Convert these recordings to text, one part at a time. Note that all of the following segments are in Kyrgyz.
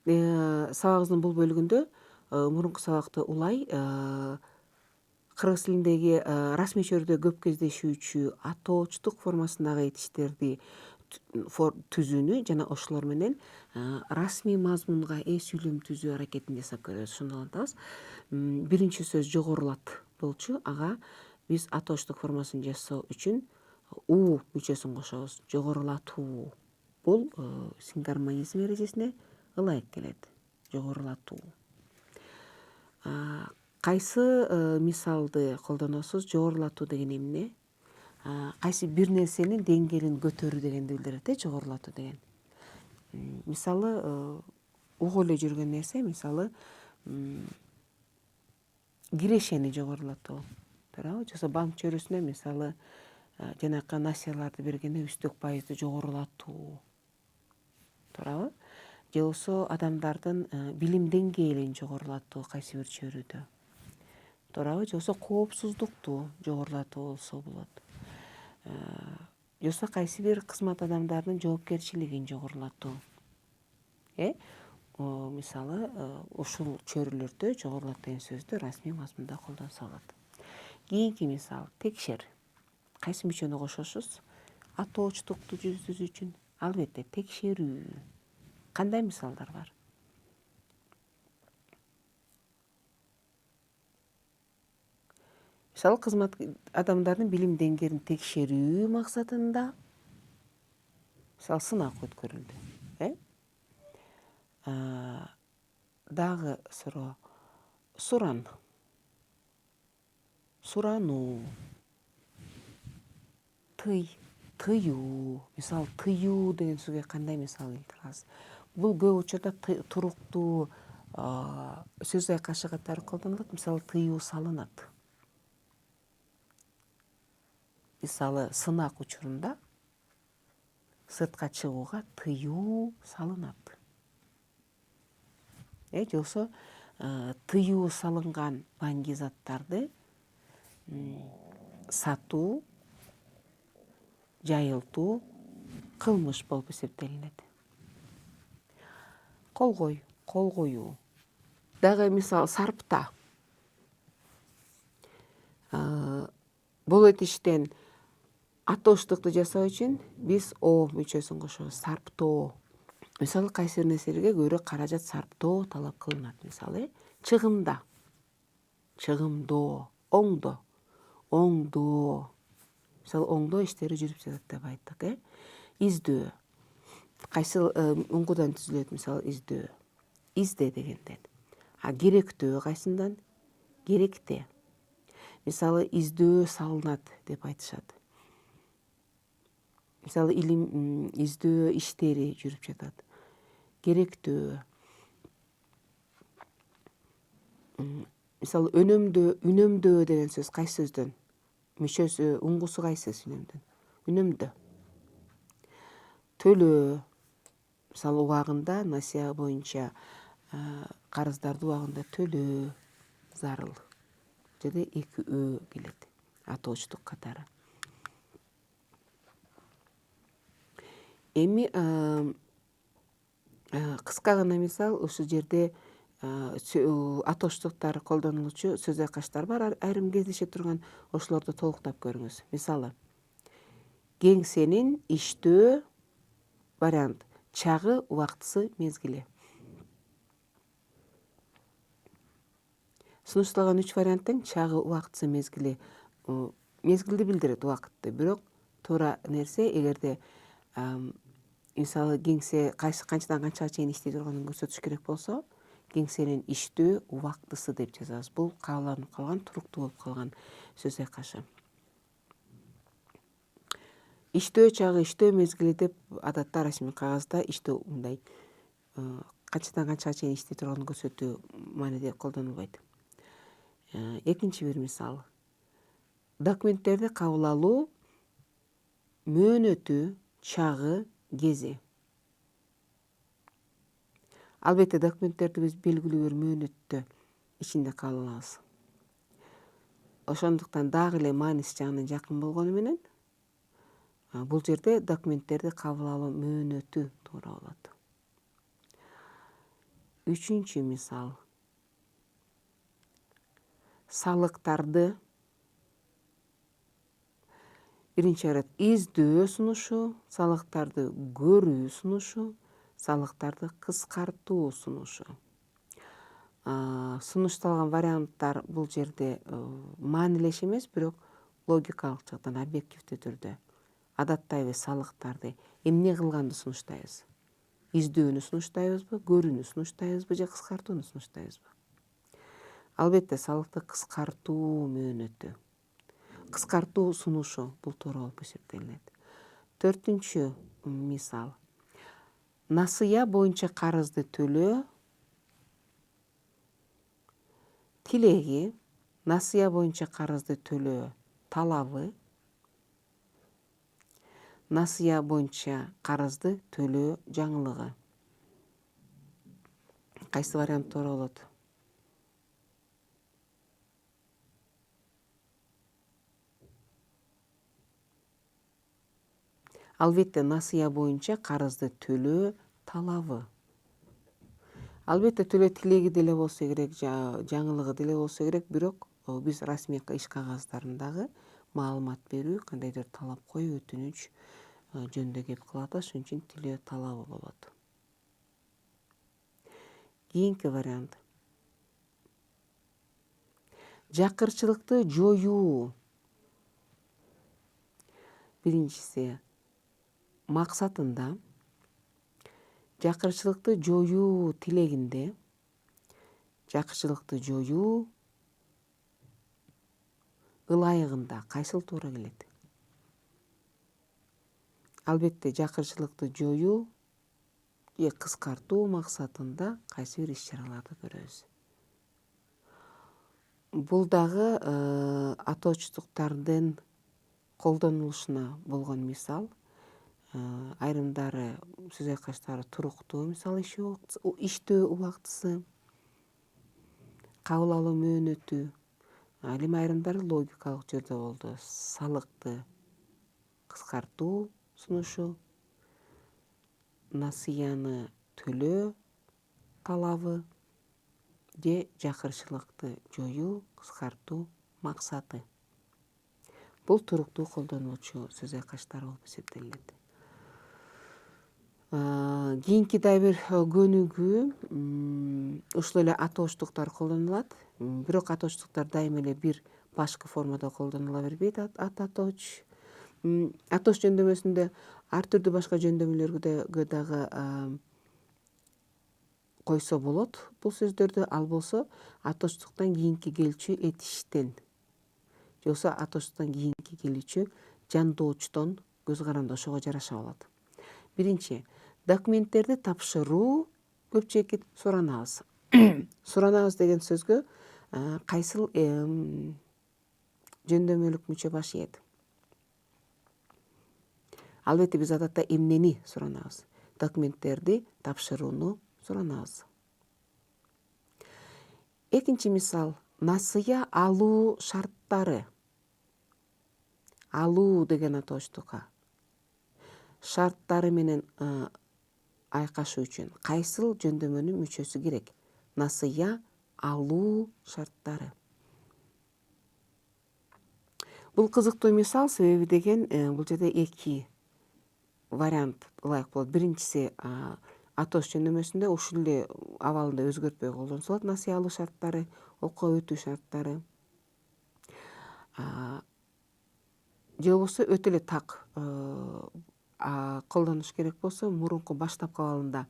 сабагыбыздын бул бөлүгүндө мурунку сабакты улай кыргыз тилиндеги расмий чөйрөдө көп кездешүүчү атоочтук формасындагы этиштерди түзүүнү жана ошолор менен расмий мазмунга ээ сүйлөм түзүү аракетин жасап көрөбүз. Ошондо антабыз. Биринчи сөз жогорулат болчу. Ага биз атоочтук формасын жасоо үчүн у мүчөсүн кошобуз. Жогорулатуу. Бул сингармонизм эрежесине ылайык келет. Жогорулатуу. Кайсы мисалды колдоносуз? Жогорулатуу деген эмне? Кайсы бир нерсенин деңгээлин көтөрүү дегенди билдирет, жогорулатуу деген. Мисалы, угуп эле жүргөн нерсе, мисалы, кирешени жогорулатуу. Туурабы? Же банк чөйрөсүнө мисалы, жанакы насыяларды бергенде үстөк пайызды жогорулатуу. Туурабы? Же болбосо адамдардын билим деңгээлин жогорулатуу кайсы бир чөйрөдө. Туурабы? Же болбосо коопсуздукту жогорулатуу болсо болот. Же болбосо кайсы бир кызмат адамдарынын жоопкерчилигин жогорулатуу. Мисалы, ушул чөйрөлөрдө жогорулат деген сөздү расмий мазмунда колдонсо болот. Кийинки мисал текшер. Кайсы мүчөнү кошосуз? Атоочтукту жүзүү үчүн. Албетте текшерүү. Кандай мисалдар бар? Мисалы, кызмат адамдардын билим деңгээлин текшерүү максатында мисалы сынак өткөрүлдү. Дагы суроо. Суран. Сурануу. Тыюу. Мисалы, тыюу деген сөзгө кандай мисал келтире? Бул көп учурда туруктуу сөз айкашы катары колдонулат. Мисалы, тыюу салынат. Мисалы, сынак учурунда сыртка чыгууга тыюу салынат. Же болбосо тыюу салынган баңги заттарды сатуу, жайылтуу кылмыш болуп эсептелинет. Кол коюу. Дагы мисал сарпта. Бул этиштен атоочтукту жасоо үчүн биз о мүчөсүн кошобуз. Сарптоо. Мисалы, кайсы бир нерселерге көбүрөөк каражат сарптоо талап кылынат. Мисалы, чыгымда. Чыгымдоо. Оңдоо. Мисалы, оңдоо иштери жүрүп жатат деп айттык. Издөө. Кайсы уңгудан түзүлөт? Мисалы, издөө. Изде дегенден. Керектөө кайсындан? Керекте. Мисалы, издөө салынат деп айтышат. Мисалы, илим издөө иштери жүрүп жатат. Керектөө. Мисалы, үнөмдөө деген сөз кайсы сөздөн? Мүчөсү, уңгусу кайсы үнөмдөн? Үнөмдөө. Төлөө. Мисалы, убагында насыя боюнча карыздарды убагында төлөө зарыл. Жерде 2 өө келет. Атоочтук катары. Эми кыска гана мисал, ушул жерде атоочтуктар колдонулуучу сөз айкаштар бар, айрым кездеше турган, ошолорду толуктап көрүңүз. Мисалы, кеңсенин иштөө вариант чагы, убактысы, мезгили. Сунушталган 3 варианттын чагы, убактысы, мезгили. Мезгилди билдирет, убакытты. Бирок туура нерсе, эгерде мисалы, кеңсе канчадан канчага чейин иштей турганын көрсөтүш керек болсо, кеңсенин иштөө убактысы деп жазабыз. Бул кааланып калган, туруктуу болуп калган сөз айкашы. Иштөө чагы, иштөө мезгили деп адатта расмий кагазда иштөө мындай канчадан канчага чейин иштей турганын көрсөтүү мааниде колдонулбайт. Экинчи бир мисал. Документтерди кабыл алуу мөөнөтү, чагы, кези. Албетте документтерди биз белгилүү бир мөөнөттө ичинде кабыл алабыз. Ошондуктан дагы эле мааниси жагынан жакын болгону менен бул жерде документтерди кабыл алуу мөөнөтү туура болот. Үчүнчү мисал. Салыктарды биринчи вариант издөө сунушу, салыктарды көрүү сунушу, салыктарды кыскартуу сунушу. Сунушталган варианттар бул жерде маанилеш эмес, бирок логикалык жактан объективдүү түрдө адаттайбыз салыктарды. Эмне кылганды сунуштайбыз? Издөөнү сунуштайбызбы, көрүүнү сунуштайбызбы же кыскартууну сунуштайбызбы? Албетте салыкты кыскартуу мөөнөтү. Кыскартуу сунушу бул туура болуп эсептелинет. 4-чү мисал. Насыя боюнча карызды төлөө. Тилеги, насыя боюнча карызды төлөө талабы. Насыя боюнча карызды төлөө жаңылыгы. Кайсы вариант туура болот? Албетте насыя боюнча карызды төлөө талабы. Албетте төлөө тилеги деле болсо керек, жаңылыгы деле болсо керек, бирок биз расмий иш кагаздарындагы маалымат берүү, кандайдыр талап коюу, өтүнүч жөнүндө кеп калат, ошон үчүн тилөө талабы болот. Кийинки вариант. Жакырчылыкты жоюу. Биринчиси максатында, жакырчылыкты жоюу тилегинде, жакырчылыкты жоюу ылайыгында кайсыл туура келет? Албетте жакырчылыкты жоюу же кыскартуу максатында кайсы бир иш-чараларды көрөбүз. Бул дагы атоочтуктардын колдонулушуна болгон мисал. Айрымдары сөз айкаштары туруктуу, мисалы иштөө убактысы, кабыл алуу мөөнөтү. Ал эми айрымдары логикалык жөнүндө болду. Салыкты кыскартуу сунушу, насыяны төлөө талабы же жакырчылыкты жоюу, кыскартуу максаты. Бул туруктуу колдонулчу сөз айкаштар болуп эсептелинет. Кийинки дагы бир көнүгүү ушул эле атоочтуктар колдонулат. Бирок атоочтуктар дайыма эле бир башкы формада колдонула бербейт. Атооч жөндөмөсүндө ар түрдүү башка жөндөмөлөргө дагы койсо болот бул сөздөрдү. Ал болсо атоочтуктан кийинки келчү этиштен же болбосо атоочтуктан кийинки келүүчү жандоочтон көз каранды ошого жараша болот. Биринчи, документтерди тапшыруу көпчекит суранабыз. Суранабыз деген сөзгө кайсыл жөндөмөлүк мүчө баш ийет? Албетте биз адатта эмнени суранабыз? Документтерди тапшырууну суранабыз. Экинчи мисал, насыя алуу шарттары. Алуу деген атоочтукка шарттары менен айкашуу үчүн кайсыл жөндөмөнүн мүчөсү керек? Насыя алуу шарттары. Бул кызыктуу мисал, себеби деген бул жерде эки вариант ылайык болот. Биринчиси атооч жөндөмөсүндө ушул эле абалында өзгөртпөй колдонсо болот. Насыя алуу шарттары, окуп өтүү шарттары. Же болбосо өтө эле так колдонуш керек болсо, мурунку баштапкы абалында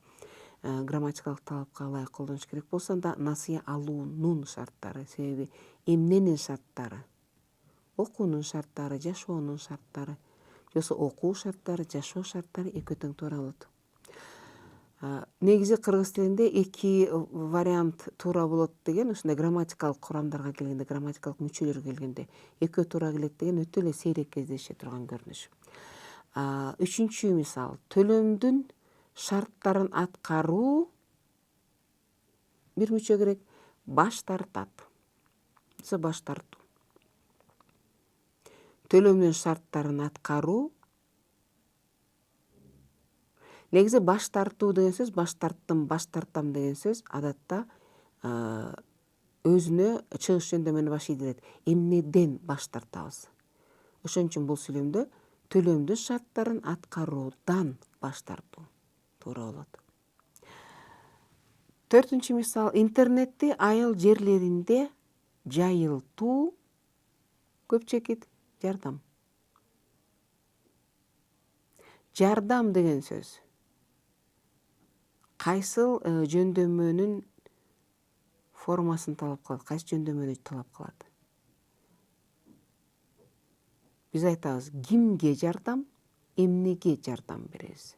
грамматикалык талапка ылайык колдонуш керек болсо, анда насыя алуунун шарттары. Себеби эмненин шарттары? Окуунун шарттары, жашоонун шарттары. Же болбосо окуу шарттары, жашоо шарттары экөө тең туура болот. Негизи кыргыз тилинде эки вариант туура болот деген, ушундай грамматикалык курамдарга келгенде, грамматикалык мүчөлөргө келгенде экөө туура келет деген өтө эле сейрек кездеше турган көрүнүш. Үчүнчү мисал, төлөмдүн шарттарын аткаруу бир мүчө керек, баш тартат. Баш тартуу. Төлөмдүн шарттарын аткаруу Негизи баш тартуу деген сөз, баш тарттым, баш тартам деген сөз адатта өзүнө чыгыш жөндөмүнө баш ийдирет. Эмнеден баш тартабыз? Ошон үчүн бул сүйлөмдө төлөмдү шарттарын аткаруудан баш тартуу туура болот. 4-чү мисал, интернетти айыл жерлеринде жайылтуу көп чекит жардам. Жардам деген сөз кайсыл жөндөмөнүн формасын талап кылат, кайсы жөндөмөнү талап кылат? Биз айтабыз, кимге жардам, эмнеге жардам беребиз.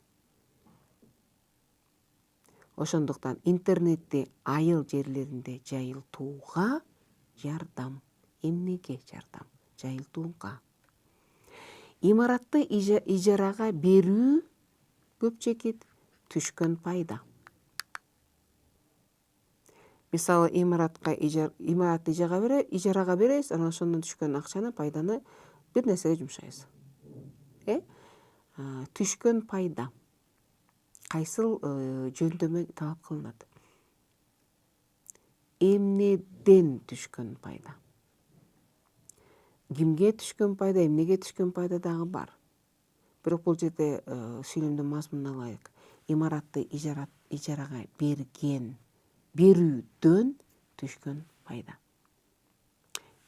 Ошондуктан интернетти айыл жерлеринде жайылтууга жардам. Эмнеге жардам? Жайылтууга. Имаратты ижарага берүү көп чекит түшкөн пайда. Мисалы, имаратты ижарага беребиз, анан ошондон түшкөн акчаны, пайданы бир нерсеге жумшайбыз. Түшкөн пайда кайсыл жөндөмө талап кылынат? Эмнеден түшкөн пайда? Кимге түшкөн пайда, эмнеге түшкөн пайда дагы бар. Бирок бул жерде сүйлөмдүн мазмунуна ылайык. Имаратты ижарага берүүдөн түшкөн пайда.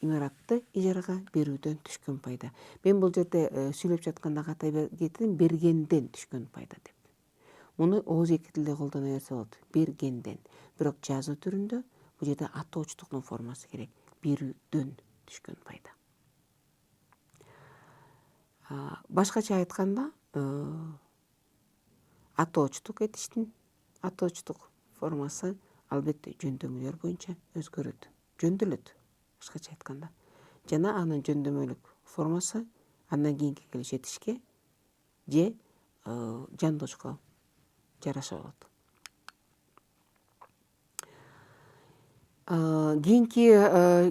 Имаратты ижарага берүүдөн түшкөн пайда. Мен бул жерде сүйлөп жатканда катай кетирим, бергенден түшкөн пайда деп. Муну ооз эки тилде колдоно берсе болот. Бергенден. Бирок жазуу түрүндө бул жерде атоочтуктун формасы керек. Берүүдөн түшкөн пайда. Башкача айтканда, атоочтук этиштин атоочтук формасы албетте жөндөмдөр боюнча өзгөрөт, жөндөөлөт башкача айтканда. Жана анын жөндөмөлүк формасы андан кийинки келиш этишке же жандоочко жараша болот. Кийинки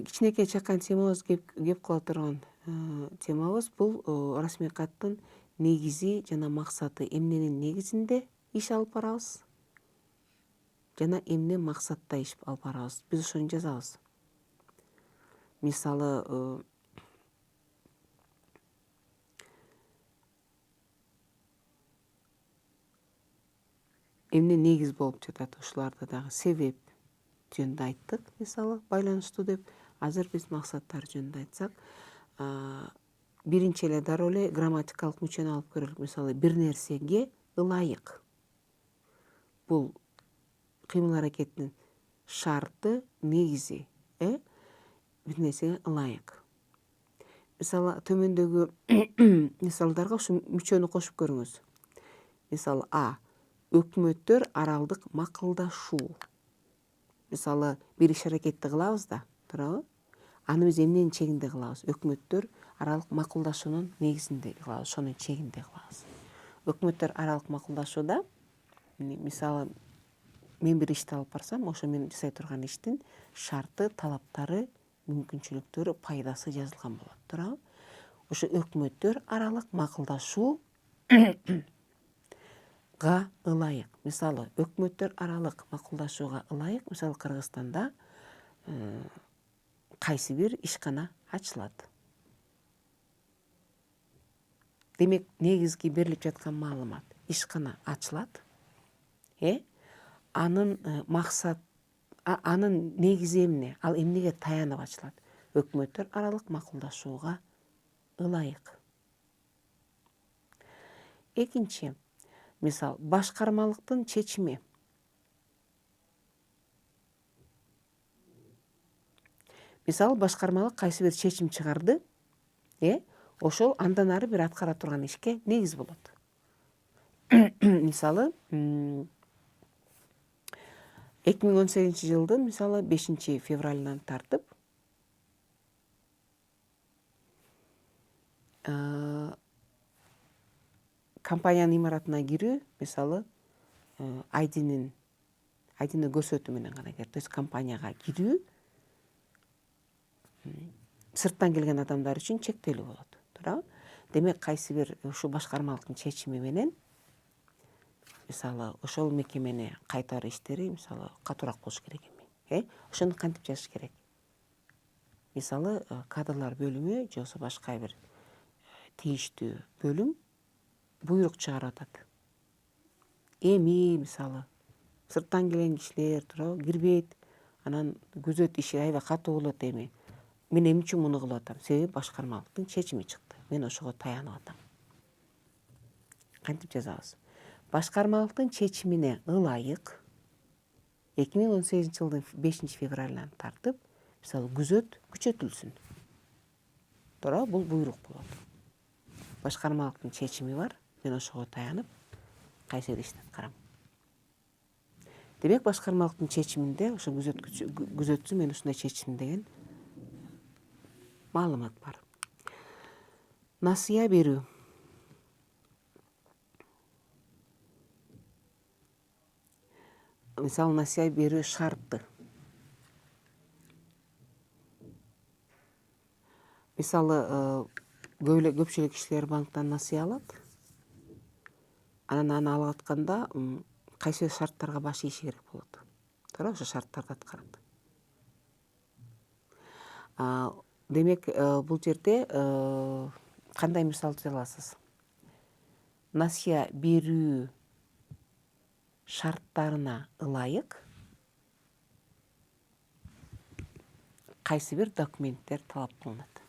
кичинекей чакан темабыз кеп кала турган темабыз бул расмий каттын негизи жана максаты. Эмненин негизинде иш алып барабыз жана эмне максатта иш алып барабыз. Биз ошону жазабыз. Мисалы, эмне негиз болуп жатат, ушуларды дагы себеп жөнүндө айттык, мисалы, байланыштуу деп. Азыр биз максаттар жөнүндө айтсак, биринчи эле дароо эле грамматикалык мүчөнү алып көрөлүк. Мисалы, бир нерсеге ылайык. Бул кыймыл аракеттин шарты, негизи, бир нерсеге ылайык. Мисалы, төмөндөгү мисалдарга ушу мүчөнү кошуп көрүңүз. Мисалы, А. Өкмөттөр аралык макулдашуу. Мисалы, бир иш аракетти кылабыз да, туурабы? Аны биз эмненин чегинде кылабыз? Өкмөттөр аралык макулдашуунун негизинде кылабыз, ошонун чегинде кылабыз. Өкмөттөр аралык макулдашууда, мисалы, мен бир ишти алып барсам, ошо мен жасай турган иштин шарты, талаптары, мүмкүнчүлүктөрү, пайдасы жазылган болот, туурабы? Ошо өкмөттөр аралык макулдашуу ылайык. Мисалы, өкмөттөр аралык макулдашууга ылайык, мисалы, Кыргызстанда кайсы бир ишкана ачылат. Демек, негизги берилип жаткан маалымат: ишкана ачылат. Анын максат, анын негизи эмне? Ал эмнеге таянып ачылат? Өкмөттөр аралык макулдашууга ылайык. Экинчи мисал, башкармалыктын чечими. Мисалы, башкармалык кайсы бир чечим чыгарды, ошол андан ары бир аткара турган ишке негиз болот. Мисалы, 2018-жылдын мисалы 5-февралынан тартып компаниянын имаратына кирүү, мисалы, айдыны көрсөтүү менен гана керек. То есть компанияга кирүү сырттан келген адамдар үчүн чектелүү болот, туурабы? Демек, кайсы бир ушу башкармалыктын чечими менен мисалы ошол мекемени кайтаруу иштери мисалы катуураак болуш керек эми. Ошону кантип жазыш керек? Мисалы кадрлар бөлүмү же болбосо башка бир тийиштүү бөлүм буйрук чыгарып атат. Эми мисалы сырттан келген кишилер туурабы кирбейт, анан күзөт иши аябай катуу болот эми. Мен эмне үчүн муну кылып атам? Себеби башкармалыктын чечими чыкты. Мен ошого таянып атам. Кантип жазабыз? Башкармалыктын чечимине ылайык 2018 жылдын 5 февралынан тартып, мисалы күзөт күчөтүлсүн. Туурабы, бул буйрук болот. Башкармалыктын чечими бар, мен ошого таянып кайсы бир ишти аткарам. Демек башкармалыктын чечиминде ошо күзөтсүн мен ушундай чечтим деген маалымат бар. Насыя берүү. Мисалы насыя берүү шартты. Мисалы көпчүлүк кишилер банктан насыя алат. Анан аны алып атканда кайсы шарттарга баш ийиши керек болот. Туура, ошо шарттарды аткарат. Демек бул жерде кандай мисал түзө аласыз? Насыя берүү шарттарына ылайык кайсы бир документтер талап кылынат.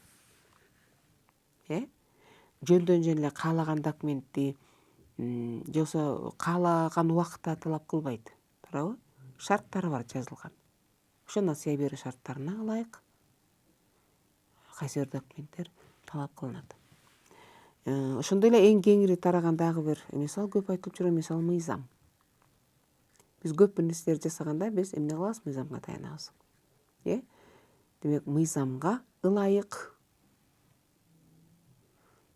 Жөндөн жөн эле каалаган документти же болбосо каалаган убакытта талап кылбайт. Туурабы? Шарттары бар жазылган. Ошо насыя берүү шарттарына ылайык кайсы бир документтер талап кылынат. Ошондой эле эң кеңири тараган дагы бир мисал, көп айтылып жүргөн мисал мыйзам. Биз көп нерселерди жасаганда биз эмне кылабыз? Мыйзамга таянабыз. Демек мыйзамга ылайык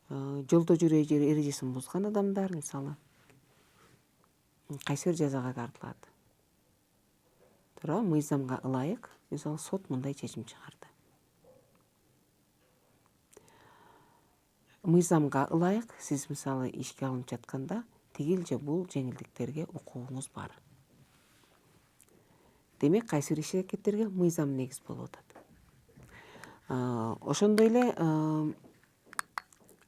жолдо жүрүү эрежесин бузган адамдар мисалы кайсы бир жазага тартылат. Туура, мыйзамга ылайык, мисалы сот мындай чечим чыгарды. Мыйзамга ылайык сиз мисалы ишке алынып жатканда тигил же бул жеңилдиктерге укугуңуз бар. Демек кайсы бир иш-аракеттерге мыйзам негиз болуп атат. Ошондой эле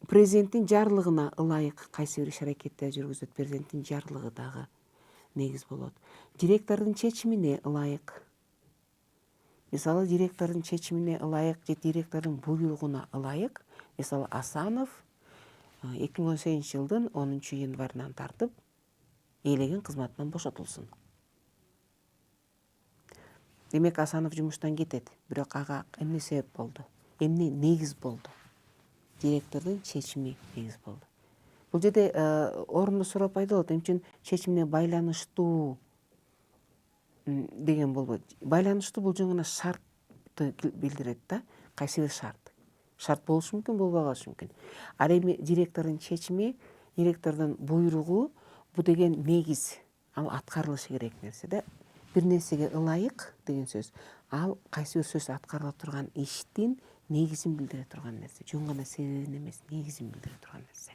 президенттин жарлыгына ылайык кайсы бир иш-аракеттер жүргүзөт. Президенттин жарлыгы дагы негиз болот. Директордун чечимине ылайык. Мисалы директордун чечимине ылайык же директордун буйругуна ылайык, мисалы Асанов 2018 жылдын 10 январынан тартып ээлеген кызматынан бошотулсун. Демек Асанов жумуштан кетет, бирок ага эмне себеп болду? Эмне негиз болду? Директордун чечими негиз болду. Бул жерде орунду суроо пайда болот. Эмне үчүн чечимине байланыштуу деген болбойт. Байланыштуу бул жөн гана шартты билдирет да. Кайсы бир шарт. Шарт болушу мүмкүн, болбой калышы мүмкүн. Ал эми директордун чечими, директордун буйругу бу деген негиз. Ал аткарылышы керек нерсе да. Бир нерсеге ылайык деген сөз. Ал кайсы бир сөз аткарыла турган иштин негизин билдире турган нерсе. Жөн гана себебин эмес, негизин билдире турган нерсе.